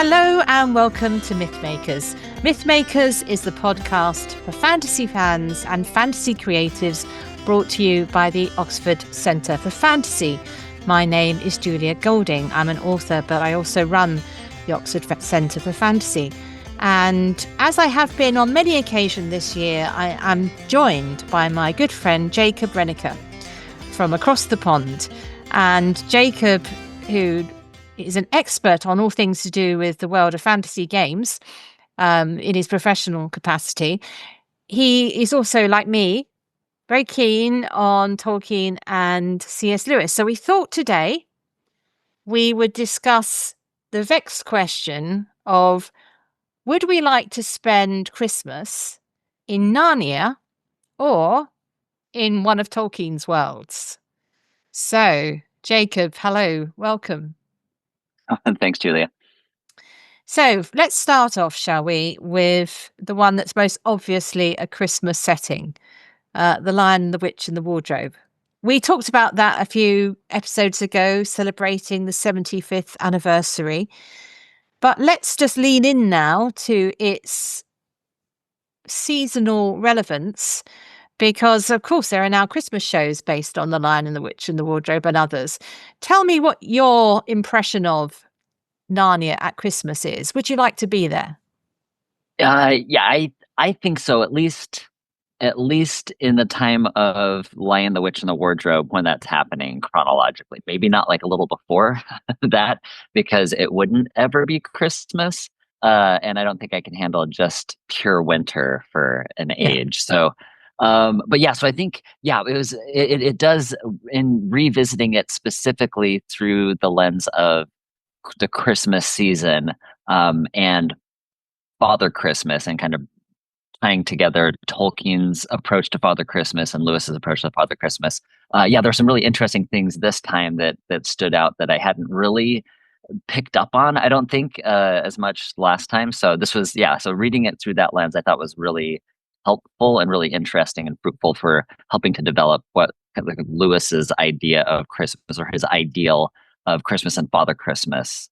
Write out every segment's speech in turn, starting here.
Hello and welcome to Mythmakers. Mythmakers is the podcast for fantasy fans and fantasy creatives brought to you by the Oxford Centre for Fantasy. My name is Julia Golding. I'm an author, but I also run the Oxford Centre for Fantasy. And as I have been on many occasions this year, I am joined by my good friend Jacob Rennaker from across the pond. And Jacob, who is an expert on all things to do with the world of fantasy games in his professional capacity. He is also, like me, very keen on Tolkien and C.S. Lewis. So we thought today we would discuss the vexed question of, would we like to spend Christmas in Narnia or in one of Tolkien's worlds? So, Jacob, hello, welcome. Thanks, Julia. So let's start off, shall we, with the one that's most obviously a Christmas setting, The Lion, the Witch and the Wardrobe. We talked about that a few episodes ago, celebrating the 75th anniversary. But let's just lean in now to its seasonal relevance, because, of course, there are now Christmas shows based on The Lion and the Witch and the Wardrobe and others. Tell me what your impression of Narnia at Christmas is. Would you like to be there? I think so. At least in the time of Lion, the Witch, and the Wardrobe, when that's happening chronologically. Maybe not like a little before that, because it wouldn't ever be Christmas. And I don't think I can handle just pure winter for an age. So, but yeah, so I think, it does, in revisiting it specifically through the lens of the Christmas season, and Father Christmas, and kind of tying together Tolkien's approach to Father Christmas and Lewis's approach to Father Christmas. There's some really interesting things this time that stood out that I hadn't really picked up on, I don't think, as much last time. So this was, so reading it through that lens, I thought was really helpful and really interesting and fruitful for helping to develop what Lewis's idea of Christmas, or his ideal of Christmas and Father Christmas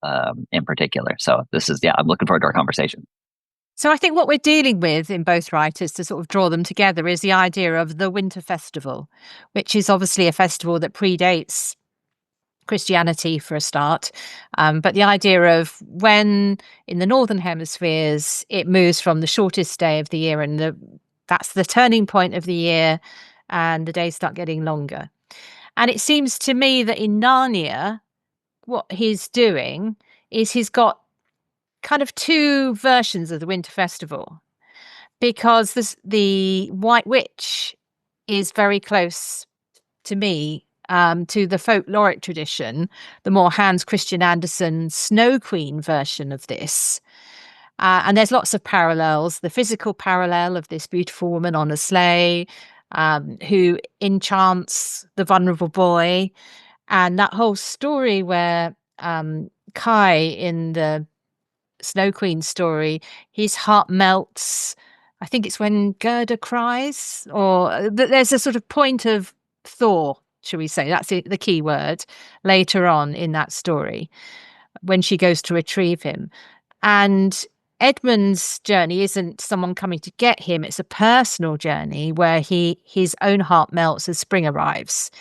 in particular. So this is, I'm looking forward to our conversation. So I think what we're dealing with in both writers, to sort of draw them together, is the idea of the winter festival, which is obviously a festival that predates Christianity for a start. But the idea of when in the northern hemispheres, it moves from the shortest day of the year, and that's the turning point of the year, and the days start getting longer. And it seems to me that in Narnia, what he's doing is he's got kind of two versions of the winter festival, because the White Witch is very close to me to the folkloric tradition, the more Hans Christian Andersen Snow Queen version of this. And there's lots of parallels. The physical parallel of this beautiful woman on a sleigh who enchants the vulnerable boy, and that whole story where Kai in the Snow Queen story, his heart melts. I think it's when Gerda cries, or there's a sort of point of thaw, shall we say, that's the key word, later on in that story, when she goes to retrieve him. And Edmund's journey isn't someone coming to get him, it's a personal journey where his own heart melts as spring arrives,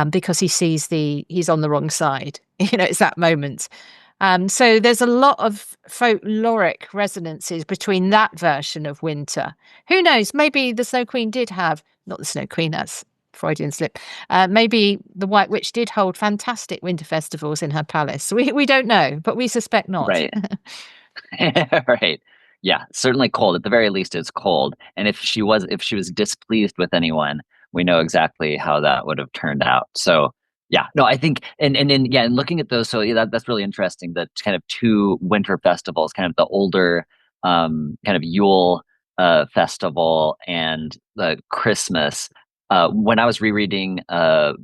because he sees he's on the wrong side. It's that moment. So there's a lot of folkloric resonances between that version of winter. Who knows? Maybe the Snow Queen did have, not the Snow Queen, that's Freudian slip. Maybe the White Witch did hold fantastic winter festivals in her palace. We don't know, but we suspect not. Right. Right. Yeah, certainly cold. At the very least, it's cold. And if she was displeased with anyone, we know exactly how that would have turned out. So yeah, no, I think, and looking at those, so that's really interesting. The kind of two winter festivals, kind of the older, kind of Yule festival and the Christmas. When I was rereading the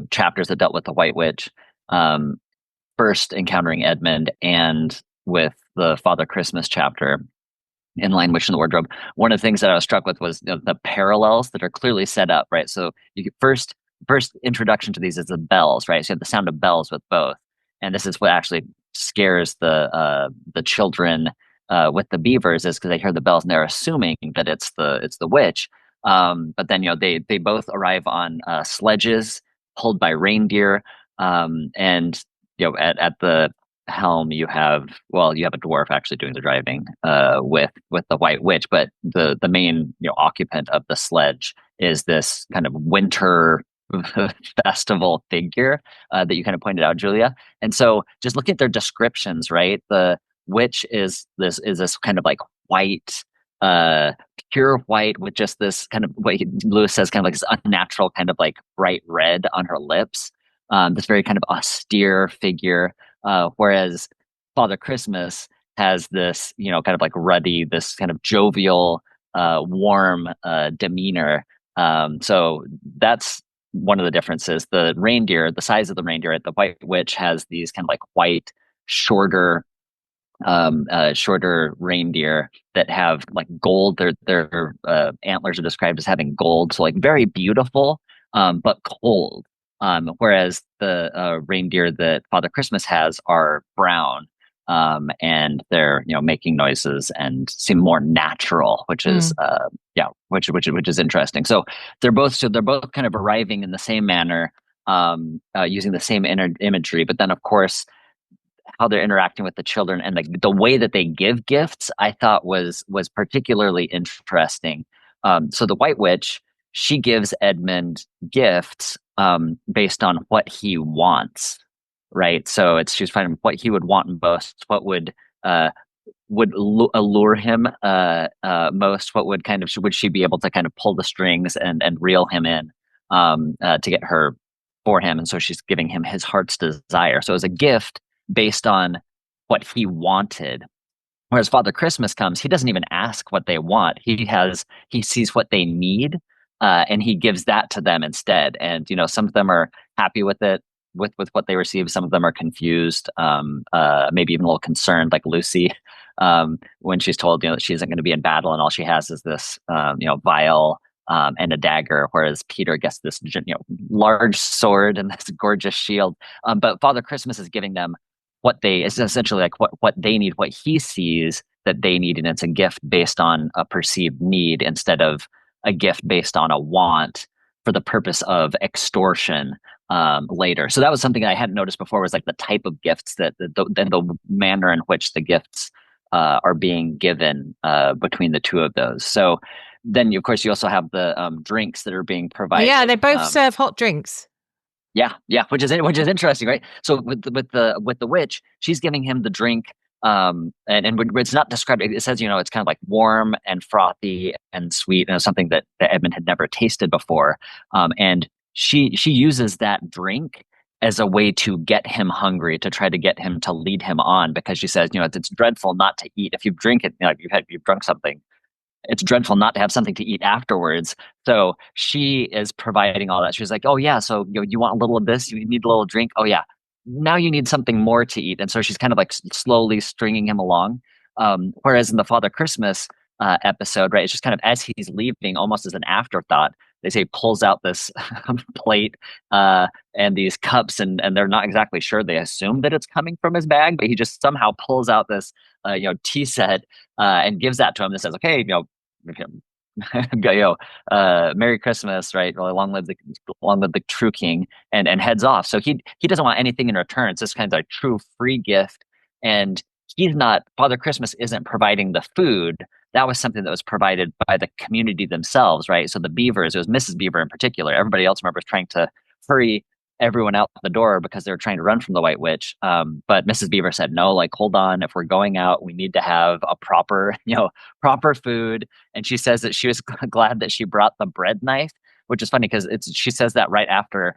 chapters that dealt with the White Witch, first encountering Edmund, and with the Father Christmas chapter in Lion, Witch, and the Wardrobe, one of the things that I was struck with was the parallels that are clearly set up, right? So you get first introduction to these is the bells, right? So you have the sound of bells with both. And this is what actually scares the children with the beavers is because they hear the bells and they're assuming that it's the witch. But then they both arrive on sledges pulled by reindeer, and at the helm you have a dwarf actually doing the driving with the white witch, but the main occupant of the sledge is this kind of winter festival figure that you kind of pointed out, Julia. And so just looking at their descriptions, right? The witch is this kind of like white, uh, pure white with just this kind of what Lewis says, kind of like this unnatural kind of like bright red on her lips. This very kind of austere figure, whereas Father Christmas has this, kind of like ruddy, this kind of jovial, warm demeanor. So that's one of the differences. The reindeer, the size of the reindeer, the White Witch has these kind of like white, shorter, shorter reindeer that have like gold. Their antlers are described as having gold, so like very beautiful, but cold. Whereas the reindeer that Father Christmas has are brown, and they're making noises and seem more natural, which is Mm. yeah, which is interesting. So they're both kind of arriving in the same manner, using the same imagery, but then of course how they're interacting with the children and the way that they give gifts, I thought was particularly interesting. So the White Witch, she gives Edmund gifts based on what he wants, right? So she's finding what he would want most, what uh, allure him most, what would she be able to kind of pull the strings and reel him in to get her for him, and so she's giving him his heart's desire. So it was a gift based on what he wanted. Whereas Father Christmas comes, he doesn't even ask what they want. He sees what they need, and he gives that to them instead. And some of them are happy with it, with what they receive. Some of them are confused, maybe even a little concerned, like Lucy, when she's told that she isn't going to be in battle, and all she has is this vial. And a dagger, whereas Peter gets this, large sword and this gorgeous shield. But Father Christmas is giving them it's essentially like what they need, what he sees that they need, and it's a gift based on a perceived need instead of a gift based on a want for the purpose of extortion later. So that was something I hadn't noticed before, was like the type of gifts the manner in which the gifts are being given between the two of those. So then, of course, you also have the drinks that are being Yeah, provided. they both serve hot drinks. Yeah, yeah, which is interesting, right? So with the witch, she's giving him the drink, and it's not described. It says it's kind of like warm and frothy and sweet, and it's something that Edmund had never tasted before. And she uses that drink as a way to get him hungry, to try to get him to lead him on, because she says it's dreadful not to eat if you drink it. You've drunk something, it's dreadful not to have something to eat afterwards. So she is providing all that. She's like, oh yeah, so you want a little of this, you need a little drink. Oh yeah, now you need something more to eat. And so she's kind of like slowly stringing him along. Whereas in the Father Christmas episode, right, it's just kind of as he's leaving, almost as an afterthought, they say pulls out this plate and these cups, and they're not exactly sure. They assume that it's coming from his bag, but he just somehow pulls out this tea set and gives that to him and says, okay, Merry Christmas, right? Well, long live the true king, and heads off. So he doesn't want anything in return. It's just kind of a true free gift, and he's not. Father Christmas isn't providing the food. That was something that was provided by the community themselves, right? So the Beavers, it was Mrs. Beaver in particular. Everybody else, remember, was trying to hurry everyone out the door because they were trying to run from the White Witch. But Mrs. Beaver said, no, like, hold on. If we're going out, we need to have a proper food. And she says that she was glad that she brought the bread knife, which is funny because she says that right after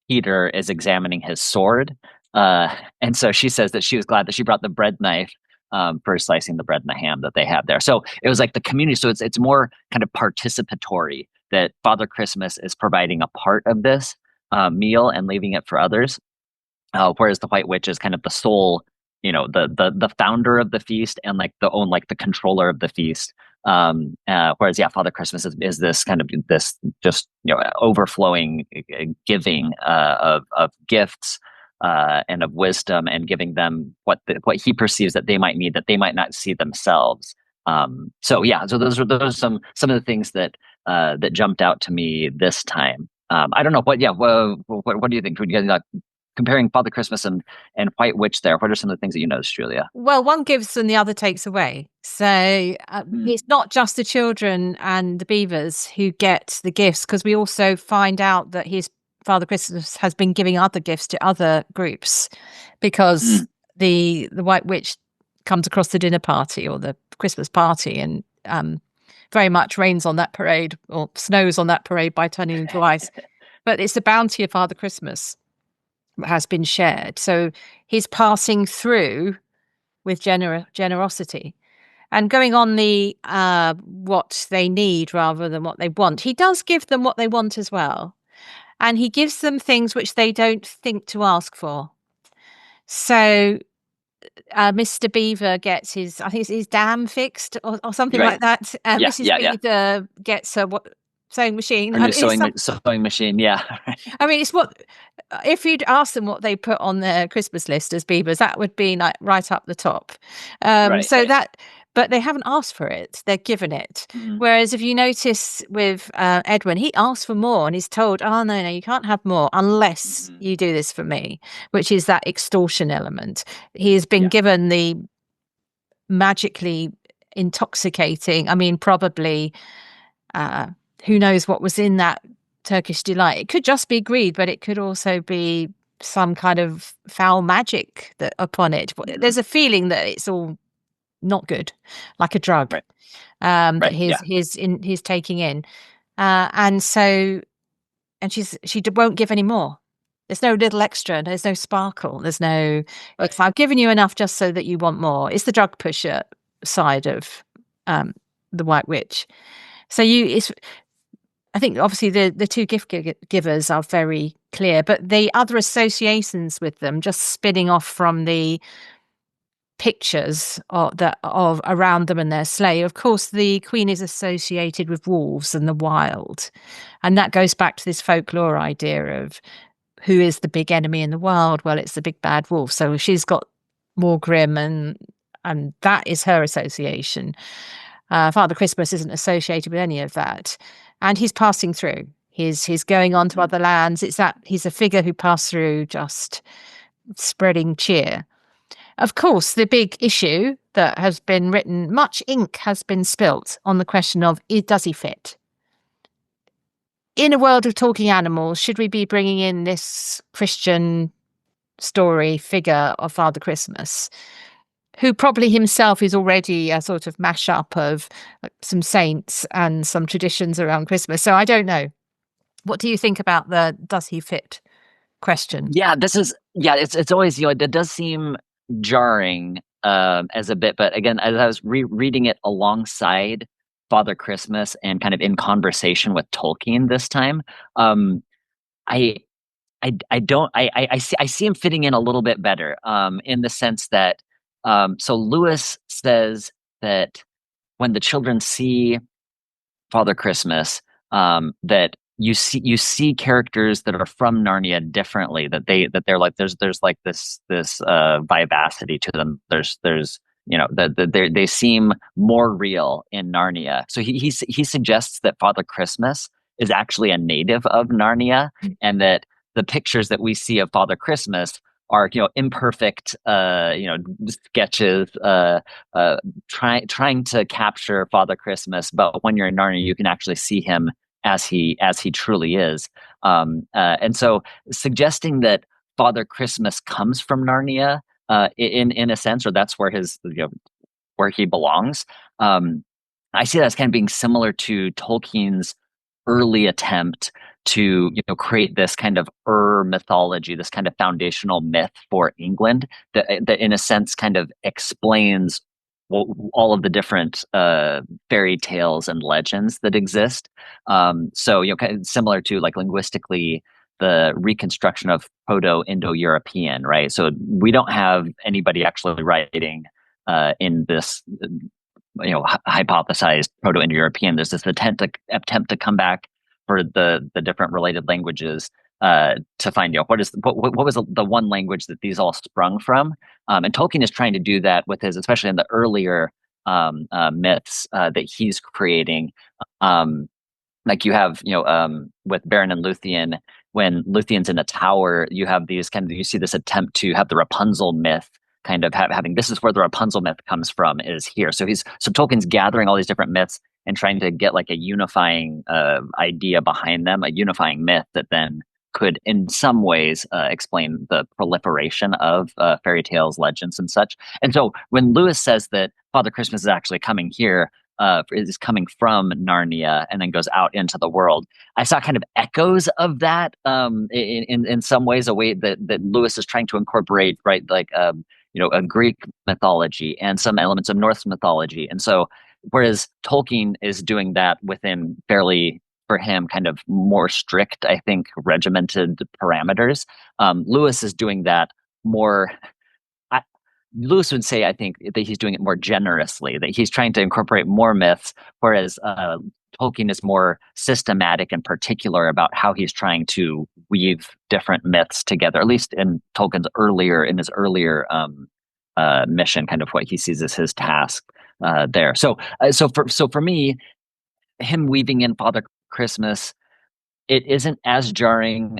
Peter is examining his sword. And so she says that she was glad that she brought the bread knife for slicing the bread and the ham that they have there. So it was like the community. So it's more kind of participatory, that Father Christmas is providing a part of this meal and leaving it for others. Whereas the White Witch is kind of the sole, the founder of the feast and like the controller of the feast. Whereas Father Christmas is this kind of this just overflowing giving of gifts and of wisdom, and giving them what he perceives that they might need, that they might not see themselves. So yeah, so those are some of the things that that jumped out to me this time. I don't know what. Yeah, what do you think? When you guys comparing Father Christmas and White Witch, there, what are some of the things that you noticed, Julia? Well, one gives and the other takes away. So Mm, it's not just the children and the beavers who get the gifts, because we also find out that his Father Christmas has been giving other gifts to other groups, because mm, the White Witch comes across the dinner party or the Christmas party and very much rains on that parade or snows on that parade by turning into ice. But it's the bounty of Father Christmas that has been shared. So he's passing through with generosity and going on the what they need rather than what they want. He does give them what they want as well, and he gives them things which they don't think to ask for. So Mr. Beaver gets his, I think it's his dam fixed or something right. like that. Yeah. Mrs. Yeah. Yeah. Beaver gets her sewing machine. Her I new mean, it's sewing machine. Yeah. I mean, it's what if you'd asked them what they put on their Christmas list as beavers, that would be like right up the top. Right. So that, but they haven't asked for it; they're given it. Mm, Whereas if you notice with Edwin, he asks for more, and he's told, "Oh no, no, you can't have more unless mm, you do this for me," which is that extortion element. He has been yeah. given the magically intoxicating. I mean, probably uh, who knows what was in that Turkish delight? It could just be greed, but it could also be some kind of foul magic that upon it. Hmm. There's a feeling that it's all not good, like a drug Right. that Right. Yeah. he's taking in, and so and won't give any more. There's no little extra. There's no sparkle. There's no. Right. It's I've given you enough just so that you want more. It's the drug pusher side of um, the White Witch. So it's I think obviously the two givers are very clear, but the other associations with them, just spinning off from the pictures of around them and their sleigh. Of course, the queen is associated with wolves and the wild, and that goes back to this folklore idea of who is the big enemy in the world. Well, it's the big bad wolf. So she's got more grim, and that is her association. Father Christmas isn't associated with any of that, and he's passing through. He's going on to Hmm. other lands. It's that he's a figure who passed through, just spreading cheer. Of course, the big issue that has been written, much ink has been spilt on the question of does he fit? In a world of talking animals, should we be bringing in this Christian story figure of Father Christmas, who probably himself is already a sort of mash-up of some saints and some traditions around Christmas? So I don't know. What do you think about the does he fit question? Yeah. It's always, it does seem jarring as a bit, but again, as I was reading it alongside Father Christmas and kind of in conversation with Tolkien this time, um, I I don't I see him fitting in a little bit better in the sense that so Lewis says that when the children see Father Christmas, that you see characters that are from Narnia differently, that they're like there's like this vivacity to them. There's they seem more real in Narnia. So he suggests that Father Christmas is actually a native of Narnia, and that the pictures that we see of Father Christmas are imperfect sketches uh trying to capture Father Christmas, but when you're in Narnia, you can actually see him as he truly is. And so, suggesting that Father Christmas comes from Narnia, in a sense, or that's where where he belongs. Um, I see that as kind of being similar to Tolkien's early attempt to create this kind of mythology, this kind of foundational myth for England that in a sense kind of explains all of the different fairy tales and legends that exist. So kind of similar to like linguistically the reconstruction of Proto-Indo-European, right? So we don't have anybody actually writing in this hypothesized Proto-Indo-European. There's this attempt to come back for the different related languages to find what was the one language that these all sprung from. And Tolkien is trying to do that with his, especially in the earlier myths that he's creating. Um, like you have, with Beren and Luthien, when Luthien's in a tower, you have these you see this attempt to have the Rapunzel myth kind of having, this is where the Rapunzel myth comes from, is here. So Tolkien's gathering all these different myths and trying to get like a unifying idea behind them, a unifying myth that then could in some ways explain the proliferation of fairy tales, legends, and such. And so when Lewis says that Father Christmas is actually coming here, is coming from Narnia and then goes out into the world, I saw kind of echoes of that in some ways, a way that Lewis is trying to incorporate, right, like a Greek mythology and some elements of Norse mythology. And so whereas Tolkien is doing that within fairly, for him, kind of more strict, I think, regimented parameters, Lewis is doing that more. I, Lewis would say, I think, that he's doing it more generously, that he's trying to incorporate more myths, whereas Tolkien is more systematic and particular about how he's trying to weave different myths together, at least in his earlier mission, kind of what he sees as his task there. So for me, him weaving in Father Christmas, it isn't as jarring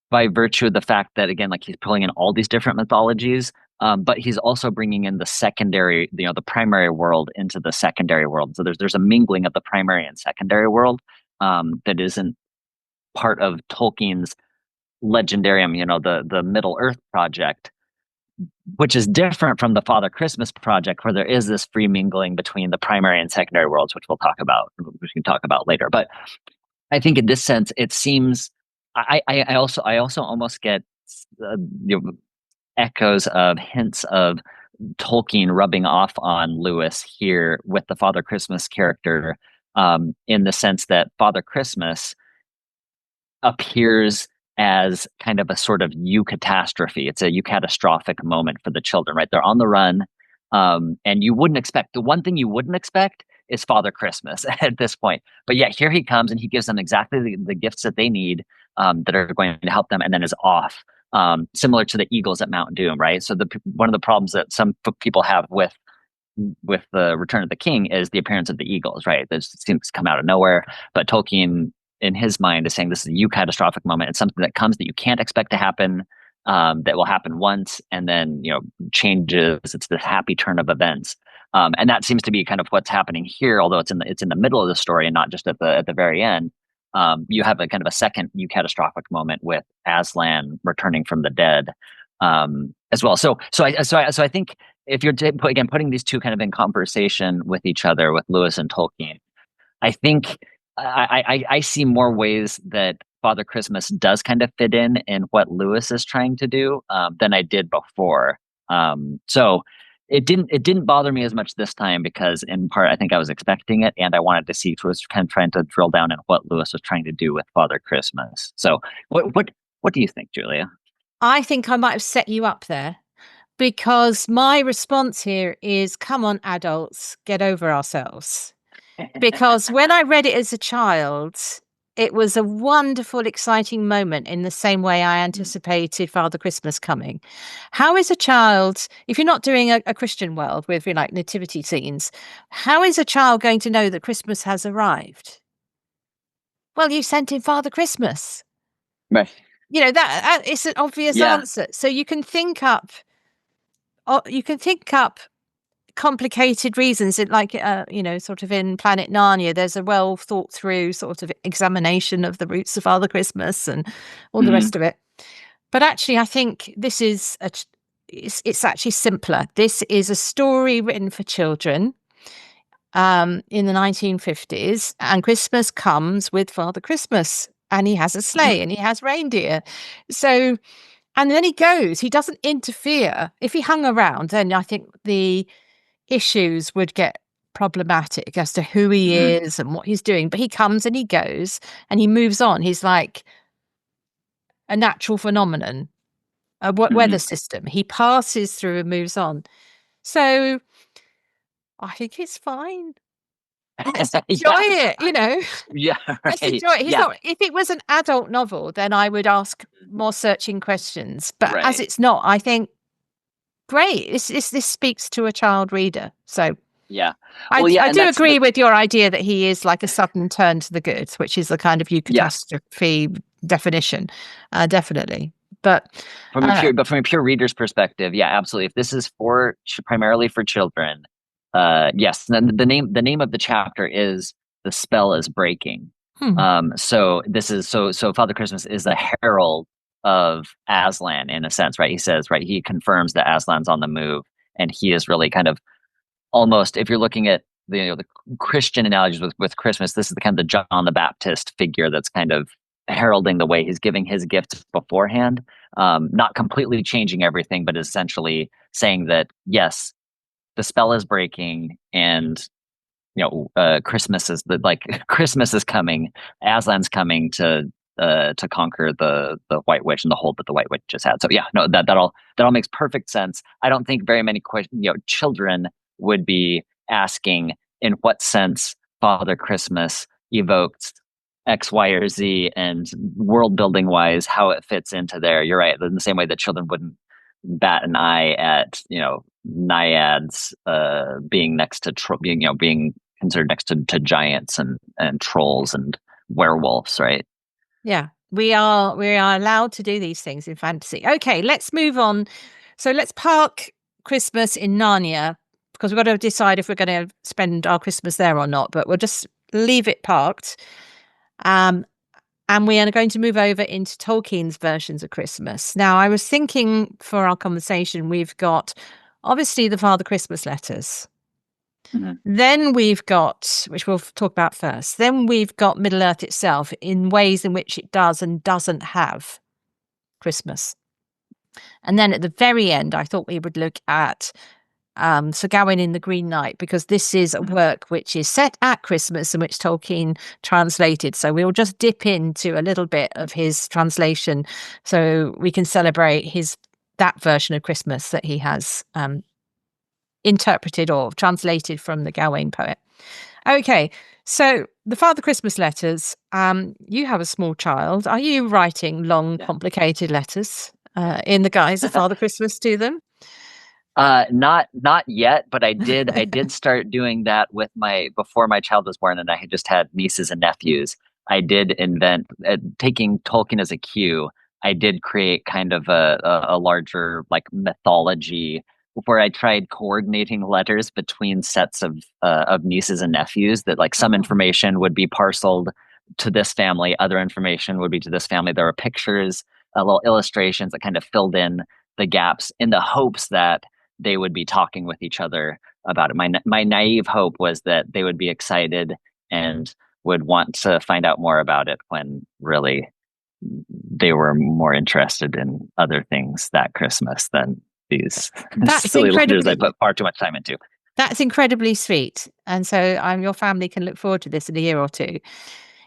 by virtue of the fact that, again, like, he's pulling in all these different mythologies, but he's also bringing in the secondary, the primary world into the secondary world. So there's a mingling of the primary and secondary world that isn't part of Tolkien's legendarium, the Middle Earth project, which is different from the Father Christmas project, where there is this free mingling between the primary and secondary worlds, which we can talk about later. But I think in this sense, it seems, I also almost get uh, you know, echoes of hints of Tolkien rubbing off on Lewis here with the Father Christmas character, in the sense that Father Christmas appears as kind of a sort of eucatastrophe. It's a eucatastrophic moment for the children, right? They're on the run. And the one thing you wouldn't expect is Father Christmas at this point. But yet here he comes and he gives them exactly the gifts that they need, that are going to help them, and then is off. Similar to the eagles at Mount Doom, right? So one of the problems that some people have with the Return of the King is the appearance of the eagles, right? This seems to come out of nowhere, but Tolkien, in his mind, is saying this is a catastrophic moment. It's something that comes that you can't expect to happen, that will happen once and then changes. It's this happy turn of events, and that seems to be kind of what's happening here. Although it's in the middle of the story and not just at the very end. You have a kind of a second catastrophic moment with Aslan returning from the dead, as well. So I think if you're again putting these two kind of in conversation with each other, with Lewis and Tolkien, I think I see more ways that Father Christmas does kind of fit in what Lewis is trying to do, than I did before. So it didn't bother me as much this time, because in part I think I was expecting it, and I wanted to see, was kind of trying to drill down in what Lewis was trying to do with Father Christmas. So what do you think, Julia? I think I might have set you up there, because my response here is, come on, adults, get over ourselves. Because when I read it as a child, it was a wonderful, exciting moment in the same way I anticipated Father Christmas coming. How is a child, if you're not doing a Christian world with like nativity scenes, how is a child going to know that Christmas has arrived? Well, you sent in Father Christmas. Right. That it's an obvious Yeah. answer. So you can think up complicated reasons. Sort of in Planet Narnia, there's a well thought through sort of examination of the roots of Father Christmas and all the Hmm. rest of it. But actually, I think this is it's actually simpler. This is a story written for children, in the 1950s, and Christmas comes with Father Christmas, and he has a Hmm. sleigh and he has reindeer. So, and then he goes. He doesn't interfere. If he hung around, then I think the issues would get problematic as to who he Hmm. is and what he's doing. But he comes and he goes and he moves on. He's like a natural phenomenon, a weather Hmm. system. He passes through and moves on. So I think it's fine. let's enjoy Yeah, it, yeah, let's right. enjoy it. He's Yeah, not, if it was an adult novel, then I would ask more searching questions. But as right. it's not, I think, great. This speaks to a child reader. So Yeah. I, Well, yeah, I and do that's agree with your idea that he is like a sudden turn to the good, which is the kind of yeah. eucatastrophe definition, definitely. But uh, From a pure reader's perspective, yeah, absolutely. If this is for primarily for children, yes. Then the name of the chapter is "The Spell is Breaking." hmm, So this is so Father Christmas is the herald of Aslan in a sense, right? He says, right, he confirms that Aslan's on the move, and he is really kind of almost, if you're looking at the Christian analogies with Christmas, this is the kind of the John the Baptist figure that's kind of heralding the way. He's giving his gifts beforehand, not completely changing everything, but essentially saying that yes, the spell is breaking, and Christmas is Christmas is coming, Aslan's coming to conquer the White Witch and the hold that the White Witch just had. So yeah, no, that all makes perfect sense. I don't think very many children would be asking in what sense Father Christmas evoked X, Y, or Z, and world building wise how it fits into there. You're right. In the same way that children wouldn't bat an eye at naiads being next to being considered next to giants and trolls and werewolves, right? yeah, we are allowed to do these things in fantasy. Okay, let's move on. So let's park Christmas in Narnia because we've got to decide if we're going to spend our Christmas there or not. But we'll just leave it parked. Um, and we are going to move over into Tolkien's versions of Christmas. Now, I was thinking for our conversation, we've got obviously the Father Christmas letters. Mhm. Then we've got, which we'll talk about first, then we've got Middle Earth itself in ways in which it does and doesn't have Christmas. And then at the very end, I thought we would look at Sir Gawain in the Green Knight, because this is a work which is set at Christmas and which Tolkien translated. So we'll just dip into a little bit of his translation so we can celebrate that version of Christmas that he has interpreted or translated from the Gawain poet. Okay, so the Father Christmas letters. You have a small child. Are you writing long, Yeah. complicated letters in the guise of Father Christmas to them? Not yet, but I did start doing that with my before my child was born, and I had just had nieces and nephews. I did invent taking Tolkien as a cue. I did create kind of a larger like mythology where I tried coordinating letters between sets of nieces and nephews. That like some Oh, information would be parceled to this family, other information would be to this family. There were pictures, little illustrations that kind of filled in the gaps in the hopes that they would be talking with each other about it. My naive hope was that they would be excited and would want to find out more about it when really they were more interested in other things that Christmas than these that's silly letters I incredibly put far too much time into. that's incredibly sweet, and so your family can look forward to this in a year or two.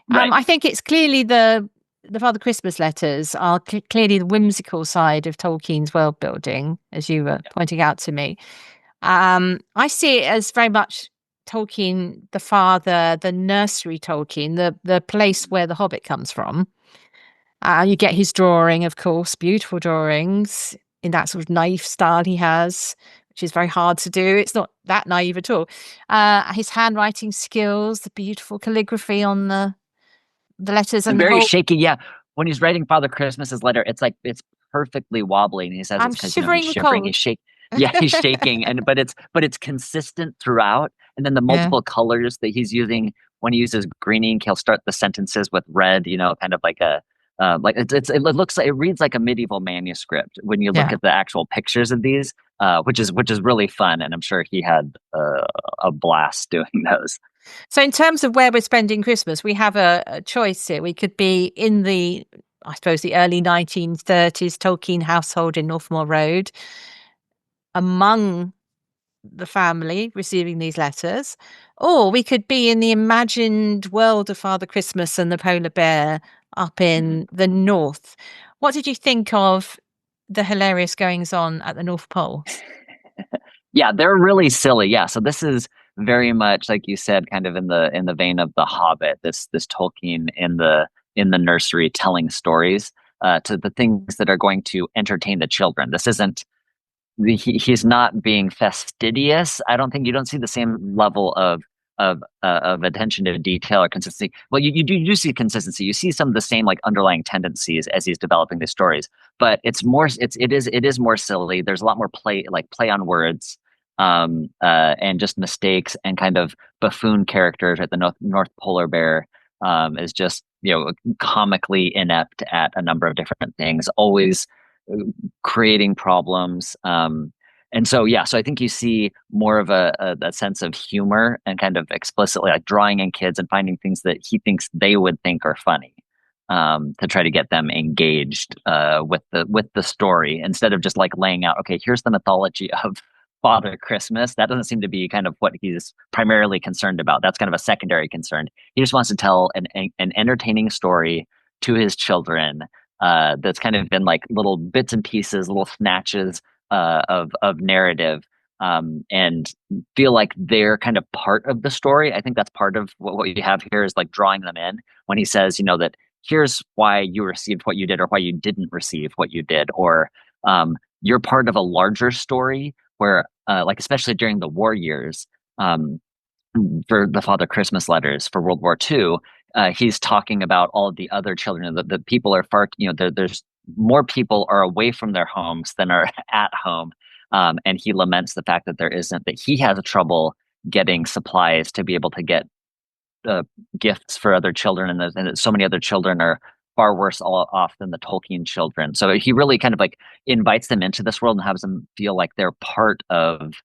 Right. I think it's clearly the Father Christmas letters are clearly the whimsical side of Tolkien's world building, as you were pointing out to me. I see it as very much Tolkien, the father, the nursery Tolkien, the place where the Hobbit comes from. You get his drawing, of course, beautiful drawings in that sort of naive style he has, which is very hard to do. It's not that naive at all. His handwriting skills, the beautiful calligraphy on the letters, And and the very whole. shaky. Yeah. When he's writing Father Christmas's letter, it's like it's perfectly wobbly. And he says I'm it's because he's shivering with shivering, he's cold. shaking. Yeah, he's shaking. And but it's consistent throughout. And then the Yeah. multiple colors that he's using when he uses green ink, he'll start the sentences with red, kind of like a like it looks like it reads like a medieval manuscript when you look Yeah. at the actual pictures of these, which is really fun, and I'm sure he had a blast doing those. So, in terms of where we're spending Christmas, we have a choice here. We could be in I suppose, the early 1930s Tolkien household in Northmore Road, among the family receiving these letters, or we could be in the imagined world of Father Christmas and the polar bear up Mhm. in the north. What did you think of the hilarious goings on at the North Pole? Yeah, they're really silly. Yeah, so this is very much like you said, kind of in the vein of The Hobbit, this Tolkien in the nursery telling stories to the things that are going to entertain the children. This isn't he's not being fastidious. I don't think you don't see the same level of attention to detail or consistency. Well, you do see consistency. You see some of the same like underlying tendencies as he's developing the stories, but it is more silly. There's a lot more play on words, and just mistakes and kind of buffoon characters. Right, the North Polar Bear is just comically inept at a number of different things. Always creating problems. And so, yeah, so I think you see more of a sense of humor and kind of explicitly like drawing in kids and finding things that he thinks they would think are funny, to try to get them engaged with the story instead of just like laying out, okay, here's the mythology of Father Christmas. That doesn't seem to be kind of what he's primarily concerned about. That's kind of a secondary concern. He just wants to tell an entertaining story to his children, that's kind of been like little bits and pieces, little snatches of narrative, and feel like they're kind of part of the story. I think that's part of what you have here is like drawing them in when he says, that here's why you received what you did or why you didn't receive what you did, or you're part of a larger story where, like, especially during the war years, for the Father Christmas letters for World War II, he's talking about all of the other children. The people are far, there's more people are away from their homes than are at home. And he laments the fact that that he has trouble getting supplies to be able to get uh, gifts for other children, and that so many other children are far worse off than the Tolkien children. So he really kind of like invites them into this world and has them feel like they're part of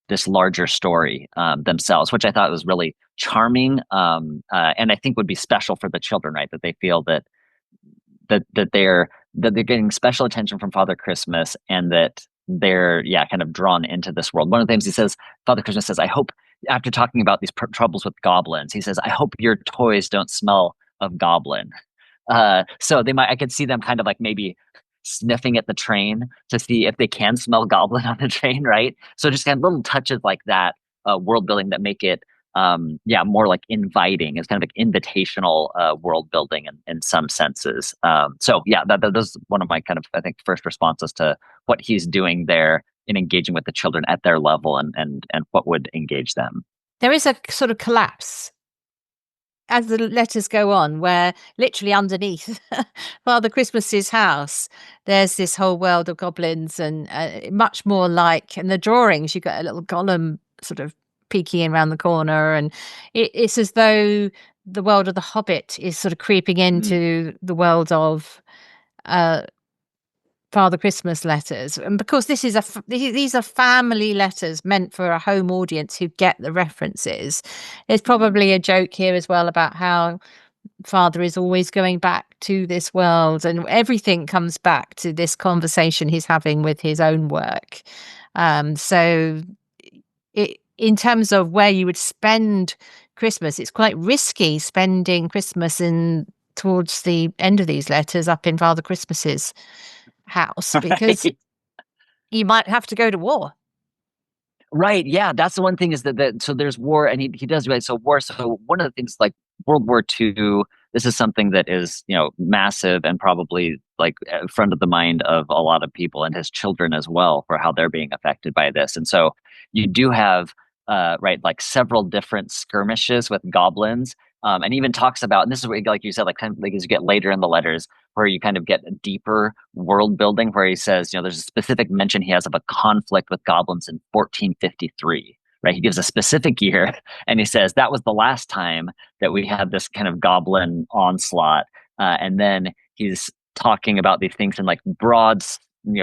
this larger story, themselves, which I thought was really charming, and I think would be special for the children, right? That they feel that they're getting special attention from Father Christmas, and that they're kind of drawn into this world. One of the things he says, Father Christmas says, I hope, after talking about these troubles with goblins, he says, I hope your toys don't smell of goblin. So I could see them kind of like maybe sniffing at the train to see if they can smell goblin on the train, right? So just kind of little touches like that, world building that make it, more like inviting. It's kind of like invitational world building in some senses. So yeah, that was one of my kind of, I think, first responses to what he's doing there in engaging with the children at their level, and what would engage them. There is a sort of collapse as the letters go on, where literally underneath Father Christmas's house, there's this whole world of goblins, and much more like in the drawings, you get a little golem sort of peeking around the corner, and it's as though the world of the Hobbit is sort of creeping into the world of uh, Father Christmas letters. And because this is these are family letters meant for a home audience who get the references, there's probably a joke here as well about how Father is always going back to this world, and everything comes back to this conversation he's having with his own work. So in terms of where you would spend Christmas, it's quite risky spending Christmas towards the end of these letters up in Father Christmas's house, because Right. you might have to go to war. Right. Yeah. That's the one thing is that so there's war, and he does, right. So war. So one of the things like World War II, this is something that is, massive and probably like front of the mind of a lot of people and his children as well for how they're being affected by this. And so you do have, right, like several different skirmishes with goblins. And even talks about, and this is what, like you said, like kind of like as you get later in the letters, where you kind of get a deeper world building, where he says, there's a specific mention he has of a conflict with goblins in 1453, right? He gives a specific year, and he says that was the last time that we had this kind of goblin onslaught. And then he's talking about these things in like broad,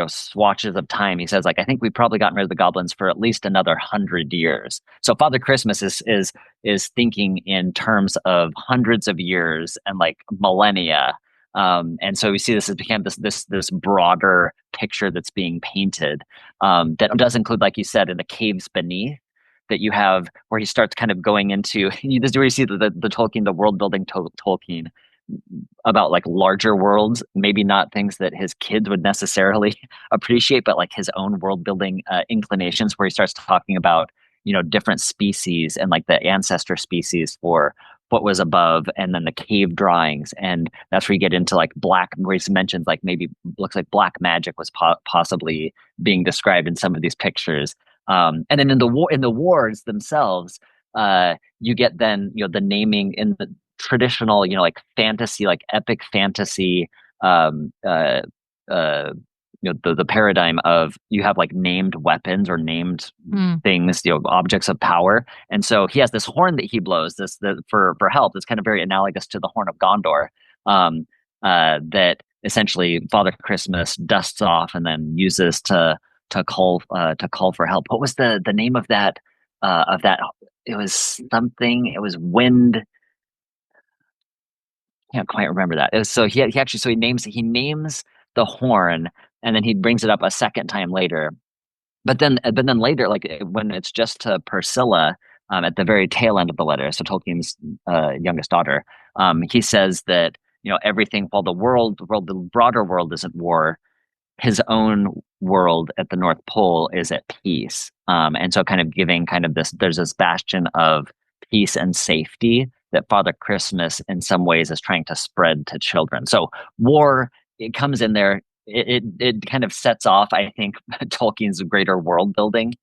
swatches of time. He says, like, I think we've probably gotten rid of the goblins for at least another 100 years. So Father Christmas is thinking in terms of hundreds of years and like millennia. And so we see this has become this broader picture that's being painted, that does include, like you said, in the caves beneath, that you have where he starts kind of going into this is where you see the Tolkien, the world building Tolkien, about like larger worlds, maybe not things that his kids would necessarily appreciate, but like his own world building inclinations, where he starts talking about, different species and like the ancestor species for what was above, and then the cave drawings, and that's where you get into like black, where he mentions like maybe looks like black magic was possibly being described in some of these pictures. And then in the wards themselves, you get then the naming in the traditional like fantasy, like epic fantasy, um, uh, uh, the paradigm of you have like named weapons or named Mm. things, objects of power. And so he has this horn that he blows for help. That's kind of very analogous to the horn of Gondor, that essentially Father Christmas dusts off and then uses to call for help. What was the name of that? Of that, it was something. It was wind. Can't quite remember that. It was, so he actually, so he names the horn, and then he brings it up a second time later. But then later, like when it's just to Priscilla, at the very tail end of the letter, so Tolkien's youngest daughter, he says that everything, while the broader world is at war, his own world at the North Pole is at peace. And so kind of giving kind of there's this bastion of peace and safety that Father Christmas in some ways is trying to spread to children. So war, it comes in there. It kind of sets off, I think, Tolkien's greater world building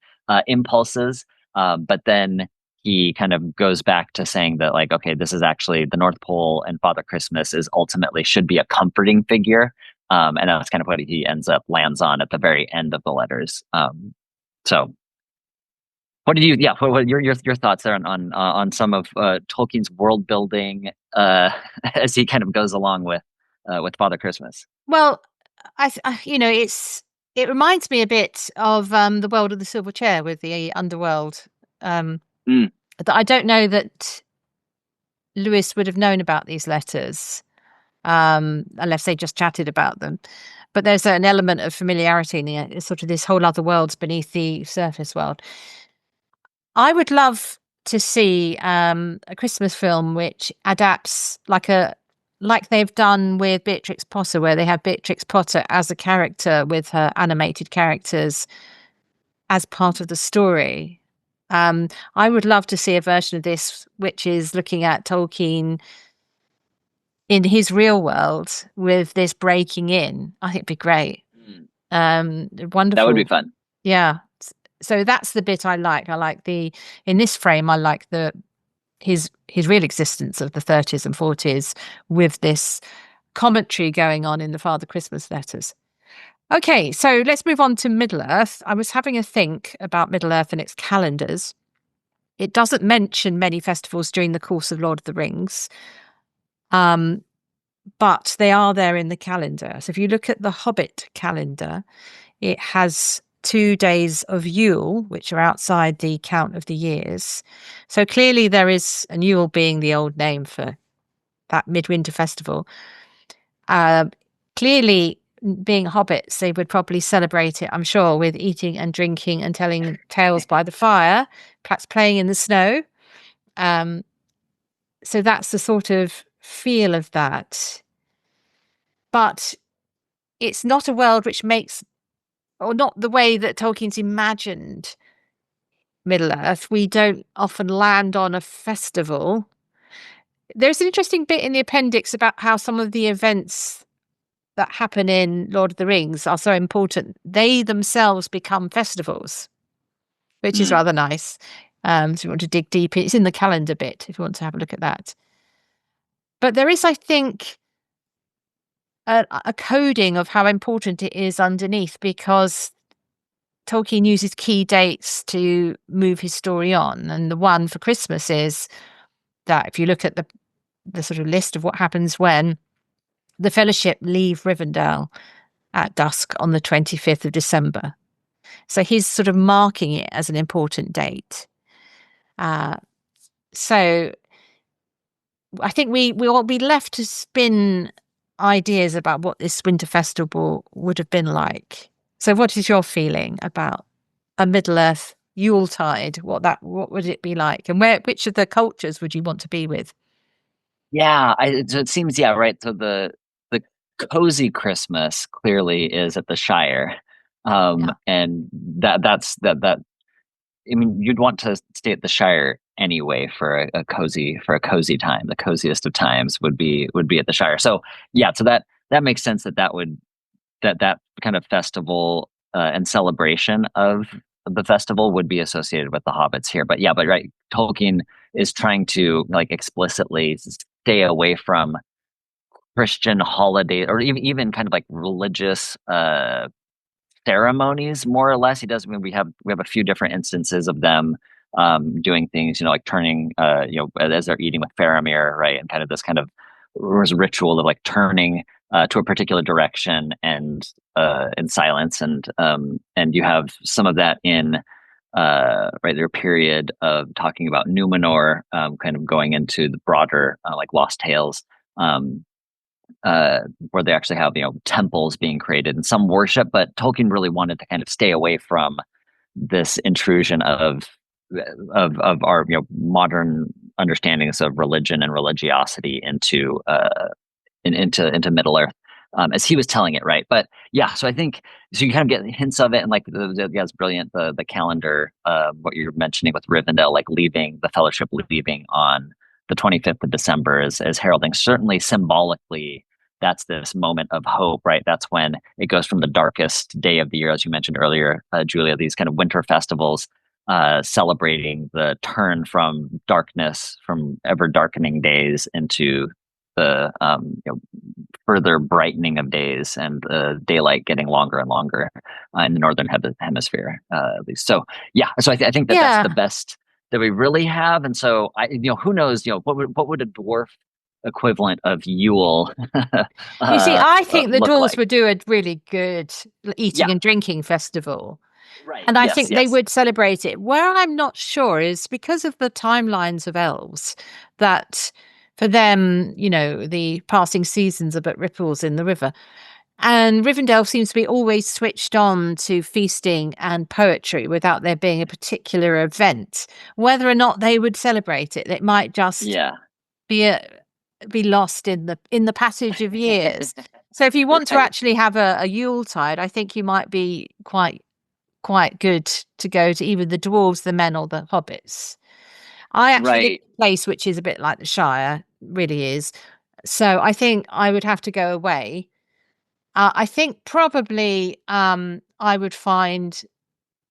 impulses. But then he kind of goes back to saying that, like, okay, this is actually the North Pole, and Father Christmas is ultimately should be a comforting figure, and that's kind of what he lands on at the very end of the letters. So what did you, yeah, what your thoughts there on some of Tolkien's world building as he kind of goes along with Father Christmas? Well, it reminds me a bit of the world of the Silver Chair with the underworld. Um, Mm. that I don't know that Lewis would have known about these letters, unless they just chatted about them. But there's an element of familiarity in sort of this whole other worlds beneath the surface world. I would love to see a Christmas film which adapts like they've done with Beatrix Potter, where they have Beatrix Potter as a character with her animated characters as part of the story. I would love to see a version of this which is looking at Tolkien in his real world with this breaking in. I think it'd be great. Mm. That would be Wonderful. fun. Yeah. So that's the bit I like. In this frame, I like his real existence of the 30s and 40s with this commentary going on in the Father Christmas letters. Okay, so let's move on to Middle Earth. I was having a think about Middle Earth and its calendars. It doesn't mention many festivals during the course of Lord of the Rings, but they are there in the calendar. So if you look at the Hobbit calendar, it has 2 days of Yule, which are outside the count of the years. So clearly there is, and Yule being the old name for that midwinter festival. Clearly, being hobbits, they would probably celebrate it, I'm sure, with eating and drinking and telling tales by the fire, perhaps playing in the snow. So that's the sort of feel of that. But it's not a world which makes, or not the way that Tolkien's imagined Middle Earth. We don't often land on a festival. There's an interesting bit in the appendix about how some of the events that happen in Lord of the Rings are so important. They themselves become festivals, which is Mm. rather nice. So if you want to dig deep, it's in the calendar bit if you want to have a look at that. But there is, I think, a coding of how important it is underneath, because Tolkien uses key dates to move his story on. And the one for Christmas is that if you look at the sort of list of what happens when the Fellowship leave Rivendell at dusk on the 25th of December. So he's sort of marking it as an important date. So I think we will be left to spin ideas about what this winter festival would have been like. So what is your feeling about a Middle Earth Yuletide? What would it be like? And which of the cultures would you want to be with? Yeah, it seems, yeah, right. So the cozy Christmas clearly is at the Shire, Yeah. and that's that. I mean, you'd want to stay at the Shire anyway for a cozy time. The coziest of times would be at the Shire. So yeah, so that makes sense that kind of festival and celebration of the festival would be associated with the hobbits here. But yeah, but right, Tolkien is trying to like explicitly stay away from Christian holiday or even kind of like religious ceremonies, more or less. He does. I mean, we have a few different instances of them doing things, like turning, as they're eating with Faramir, right, and kind of this kind of ritual of like turning to a particular direction and in silence, and you have some of that in right their period of talking about Numenor, kind of going into the broader like Lost Tales. Um, where they actually have temples being created and some worship, but Tolkien really wanted to kind of stay away from this intrusion of our modern understandings of religion and religiosity into Middle Earth, as he was telling it, right? But yeah, so I think so you kind of get hints of it, and like yeah, it's brilliant the calendar, what you're mentioning with Rivendell, like leaving the Fellowship, leaving on the 25th of December is heralding certainly symbolically. That's this moment of hope, right? That's when it goes from the darkest day of the year, as you mentioned earlier, Julia, these kind of winter festivals, celebrating the turn from darkness, from ever darkening days into the further brightening of days and daylight getting longer and longer in the northern hemisphere, at least. So yeah, so I think that that's the Yeah. best that we really have. And so who knows, what would a dwarf equivalent of Yule You see, I think the look dwarves like? would do a really good Yeah, eating and drinking festival. right. And I Yes, think they yes. would celebrate it. Where I'm not sure is because of the timelines of elves, that for them, the passing seasons are but ripples in the river. And Rivendell seems to be always switched on to feasting and poetry without there being a particular event. Whether or not they would celebrate it, it might just Yeah. be be lost in the passage of years. So if you want to Right. actually have a Yuletide, I think you might be quite good to go to either the dwarves, the men, or the hobbits. I actually live Right. in a place which is a bit like the Shire, really is. So I think I would have to go away. I think probably I would find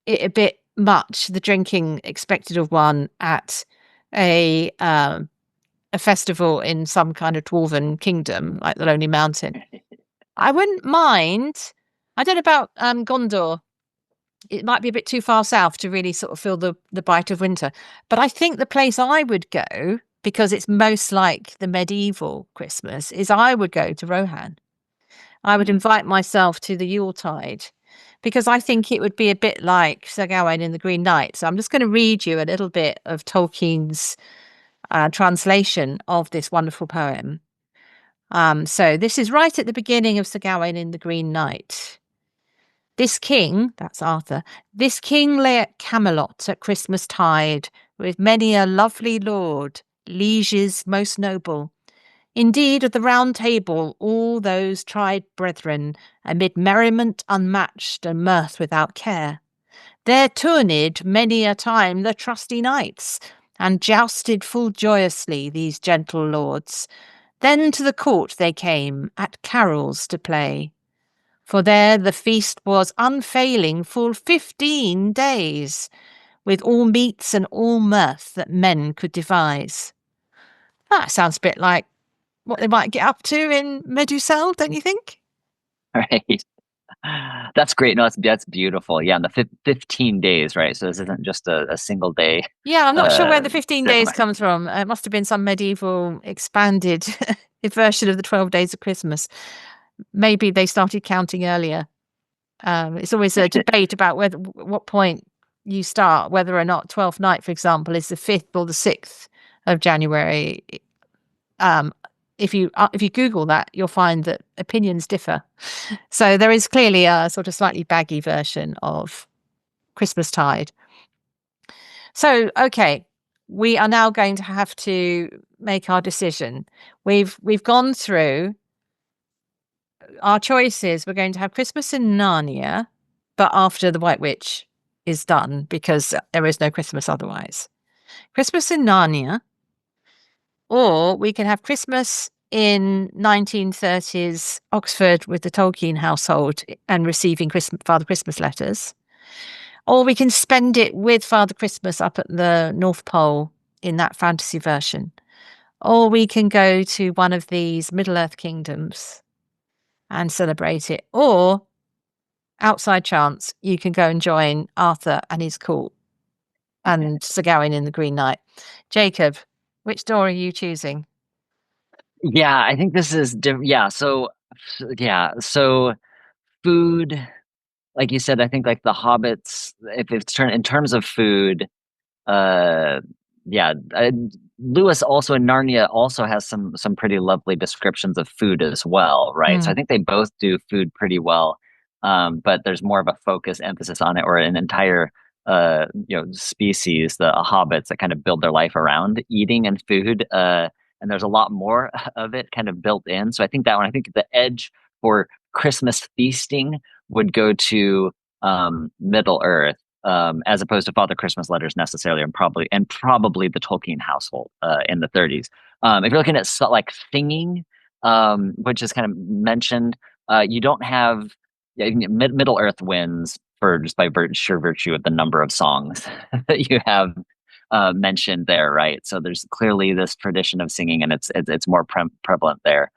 it a bit much, the drinking expected of one at a a festival in some kind of dwarven kingdom like the Lonely Mountain. I wouldn't mind. I don't know about Gondor. It might be a bit too far south to really sort of feel the bite of winter. But I think the place I would go, because it's most like the medieval Christmas, is I would go to Rohan. I would Hmm. invite myself to the Yuletide because I think it would be a bit like Sir Gawain in the Green Knight. So I'm just going to read you a little bit of Tolkien's translation of this wonderful poem. So this is right at the beginning of Sir Gawain in the Green Knight. This king, that's Arthur, this king lay at Camelot at Christmas tide, with many a lovely lord, lieges most noble. Indeed, of the Round Table, all those tried brethren, amid merriment unmatched and mirth without care. There tourneyed many a time the trusty knights, and jousted full joyously these gentle lords. Then to the court they came, at carols to play. For there the feast was unfailing full 15 days, with all meats and all mirth that men could devise. That sounds a bit like what they might get up to in Medusa, don't you think? Right. That's great. No, that's beautiful. Yeah, and the 15 days, right? So this isn't just a single day Yeah, I'm not sure where uh the 15 days ceremony. comes from. It must have been some medieval expanded version of the 12 days of Christmas. Maybe they started counting earlier. It's always a debate about what point you start, whether or not 12th night, for example, is the 5th or the 6th of January. Um, if you Google that, you'll find that opinions differ. So there is clearly a sort of slightly baggy version of Christmastide. So okay, we are now going to have to make our decision. We've gone through our choices. We're going to have Christmas in Narnia, but after the White Witch is done because there is no Christmas otherwise. Christmas in Narnia, or we can have Christmas in 1930s Oxford with the Tolkien household and receiving Father Christmas letters. Or we can spend it with Father Christmas up at the North Pole in that fantasy version. Or we can go to one of these Middle-earth kingdoms and celebrate it. Or, outside chance, you can go and join Arthur and his court and Sir Gawain in the Green Knight. Jacob, which door are you choosing? Yeah, I think this is yeah. So food, like you said, I think like the hobbits, if it's in terms of food, uh yeah, Lewis also in Narnia also has some pretty lovely descriptions of food as well, right? So I think they both do food pretty well, but there's more of a focus emphasis on it, or an entire species, the hobbits, that kind of build their life around eating and food, and there's a lot more of it kind of built in. So I think that one, I think the edge for Christmas feasting would go to Middle Earth, as opposed to Father Christmas letters necessarily, and probably the Tolkien household in the 30s. If you're looking at like singing, which is kind of mentioned, you don't have Middle Earth wins for just by sheer virtue of the number of songs that you have mentioned there, right? So there's clearly this tradition of singing, and it's more prevalent there.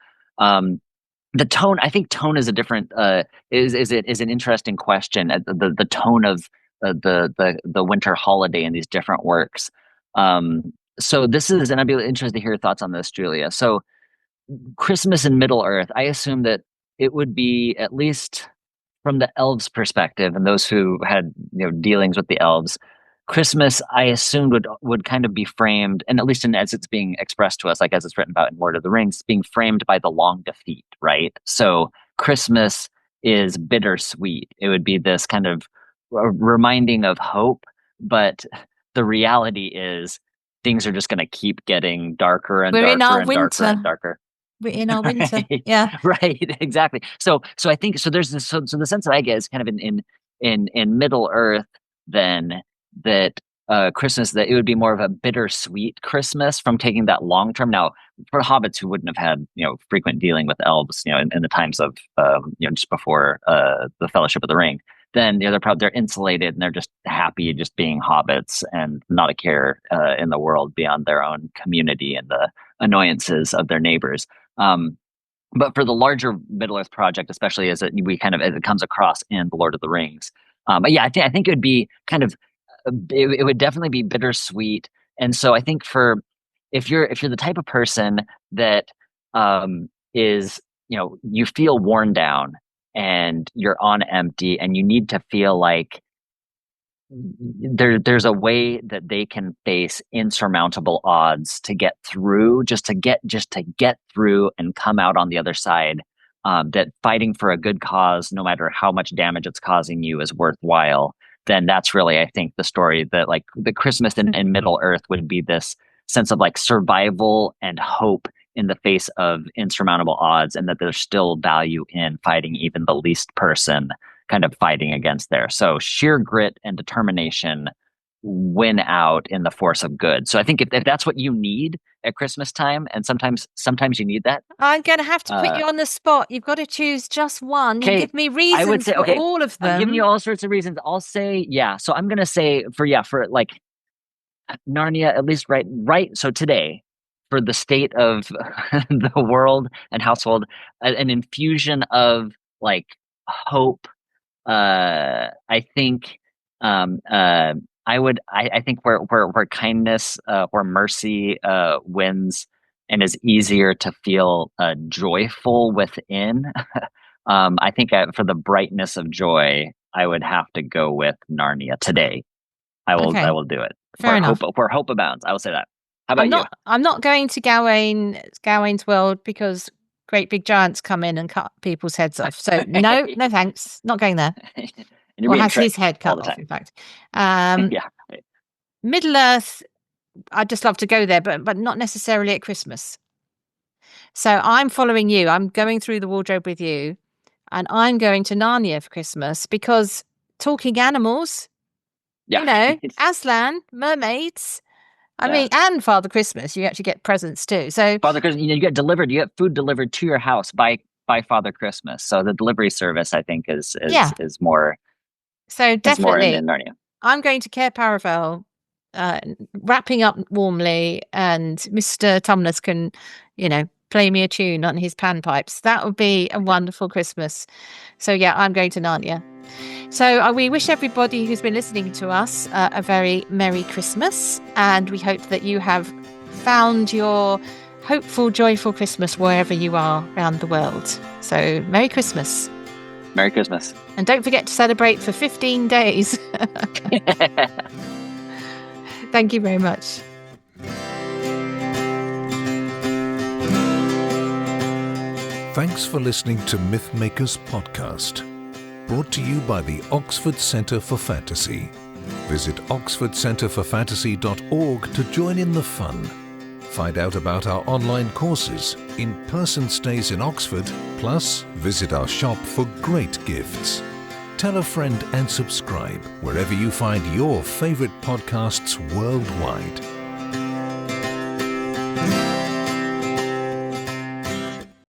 The tone, I think tone is a different is an interesting question. The tone of the winter holiday in these different works. So this is, and I'd be interested to hear your thoughts on this, Julia. So Christmas in Middle Earth, I assume that it would be, at least from the elves' perspective and those who had dealings with the elves, Christmas, I assumed, would kind of be framed, and at least as it's being expressed to us, like as it's written about in Lord of the Rings, being framed by the long defeat, right? So Christmas is bittersweet. It would be this kind of reminding of hope, but the reality is things are just going to keep getting darker and We're in darker our and darker winter. and darker. We're in our winter. Right. Yeah. Right. Exactly. So I think so. There's this. So the sense that I get is kind of in Middle Earth, then, that Christmas, that it would be more of a bittersweet Christmas from taking that long term. Now, for hobbits who wouldn't have had frequent dealing with elves, in the times of just before the Fellowship of the Ring, then they're insulated and they're just happy just being hobbits and not a care in the world beyond their own community and the annoyances of their neighbors. But for the larger Middle Earth project, especially as it comes across in the Lord of the Rings, but yeah, I think it would be kind of it would definitely be bittersweet. And so I think for if you're the type of person that is you feel worn down and you're on empty and you need to feel like there's a way that they can face insurmountable odds to get through, just to get through and come out on the other side, that fighting for a good cause, no matter how much damage it's causing you, is worthwhile. Then that's really, I think, the story, that like the Christmas in Middle Earth would be this sense of like survival and hope in the face of insurmountable odds, and that there's still value in fighting even the least person kind of fighting against there. So sheer grit and determination win out in the force of good. So I think if that's what you need at Christmas time, and sometimes you need that. I'm going to have to put you on the spot. You've got to choose just one. You Okay, give me I would reasons say, for okay, all of I'm giving you them. all sorts of reasons. I'll say, yeah. So I'm gonna say for like Narnia, at least right. So today, for the state of the world and household, an infusion of like hope. I think I think where kindness or mercy wins and is easier to feel joyful within. I think for the brightness of joy, I would have to go with Narnia today. I Okay, will do it. fair enough. Where hope abounds, I will say that. How about you? I'm not going to Gawain's world because great big giants come in and cut people's heads off. So no, no thanks. Not going there. And you're Or being has his tricked head all cut the off, time. in fact. Um, Yeah. Right. Middle Earth, I'd just love to go there, but not necessarily at Christmas. So I'm following you. I'm going through the wardrobe with you, and I'm going to Narnia for Christmas because talking animals, Yeah. Aslan, mermaids. I Yeah. mean, and Father Christmas, you actually get presents too. So Father Christmas, you get delivered. You get food delivered to your house by Father Christmas. So the delivery service, I think, is yeah, is more so is more in definitely, Narnia. I'm going to Cair Paravel, wrapping up warmly, and Mr. Tumnus can, play me a tune on his panpipes. That would be a wonderful Christmas. So yeah, I'm going to Narnia. So we wish everybody who's been listening to us a very Merry Christmas, and we hope that you have found your hopeful, joyful Christmas wherever you are around the world. So Merry Christmas. Merry Christmas. And don't forget to celebrate for 15 days. Thank you very much. Thanks for listening to Mythmakers podcast, brought to you by the Oxford Centre for Fantasy. Visit oxfordcenterforfantasy.org to join in the fun. Find out about our online courses, in-person stays in Oxford, plus visit our shop for great gifts. Tell a friend and subscribe wherever you find your favourite podcasts worldwide.